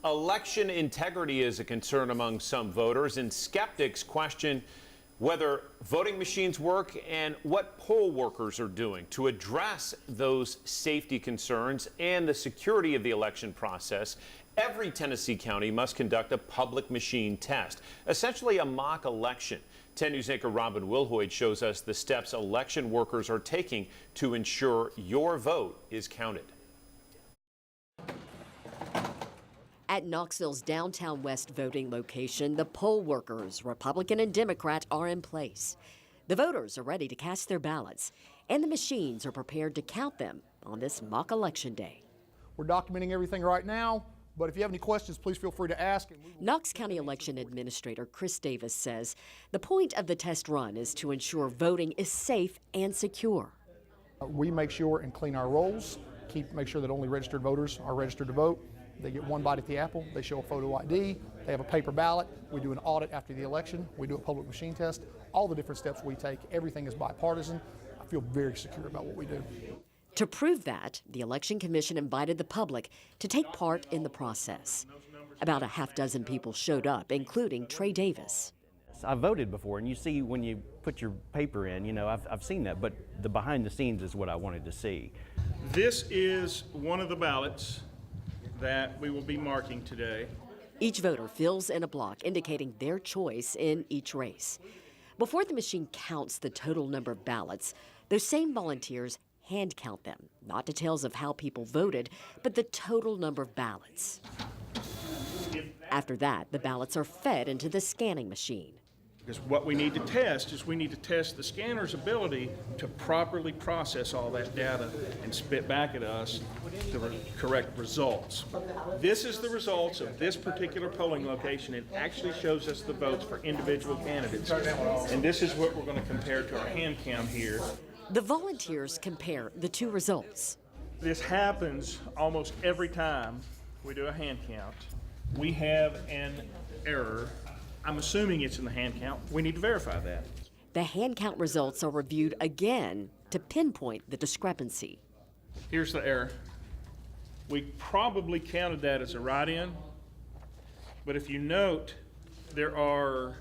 Election integrity is a concern among some voters, and skeptics question whether voting machines work and what poll workers are doing to address those safety concerns and the security of the election process. Every Tennessee county must conduct a public machine test, essentially a mock election. 10 News anchor Robin Wilhoit shows us the steps election workers are taking to ensure your vote is counted. At Knoxville's downtown west voting location, the poll workers, Republican and Democrat, are in place. The voters are ready to cast their ballots, and the machines are prepared to count them on this mock election day. We're documenting everything right now, but if you have any questions, please feel free to ask. Knox County Election Administrator Chris Davis says the point of the test run is to ensure voting is safe and secure. We make sure and clean our rolls, make sure that only registered voters are registered to vote. They get one bite at the apple, they show a photo ID, they have a paper ballot, we do an audit after the election, we do a public machine test, all the different steps we take, everything is bipartisan. I feel very secure about what we do. To prove that, the Election Commission invited the public to take part in the process. About a half dozen people showed up, including Trey Davis. I've voted before, and you see when you put your paper in, you know, I've seen that, but the behind the scenes is what I wanted to see. This is one of the ballots that we will be marking today. Each voter fills in a block indicating their choice in each race. Before the machine counts the total number of ballots, those same volunteers hand count them. Not details of how people voted, but the total number of ballots. After that, the ballots are fed into the scanning machine. Because what we need to test is we need to test the scanner's ability to properly process all that data and spit back at us the correct results. This is the results of this particular polling location. It actually shows us the votes for individual candidates. And this is what we're going to compare to our hand count here. The volunteers compare the two results. This happens almost every time we do a hand count. We have an error. I'm assuming it's in the hand count. We need to verify that. The hand count results are reviewed again to pinpoint the discrepancy. Here's the error. We probably counted that as a write-in, but if you note, there are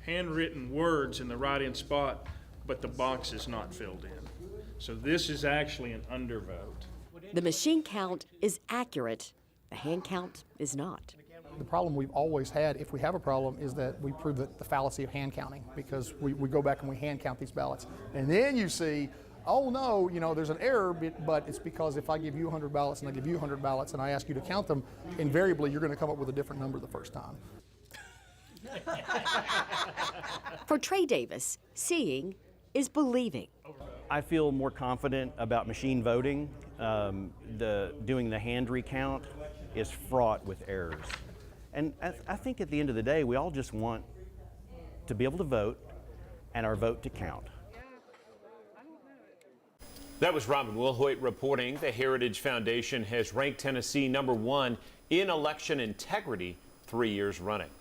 handwritten words in the write-in spot, but the box is not filled in. So this is actually an undervote. The machine count is accurate. The hand count is not. The problem we've always had, if we have a problem, is that we prove that the fallacy of hand counting, because we go back and we hand count these ballots. And then you see, oh no, you know, there's an error, but it's because if I give you 100 ballots and I give you 100 ballots and I ask you to count them, invariably you're going to come up with a different number the first time. For Trey Davis, seeing is believing. I feel more confident about machine voting. Doing the hand recount is fraught with errors. And I think at the end of the day, we all just want to be able to vote and our vote to count. That was Robin Wilhoit reporting. The Heritage Foundation has ranked Tennessee #1 in election integrity 3 years running.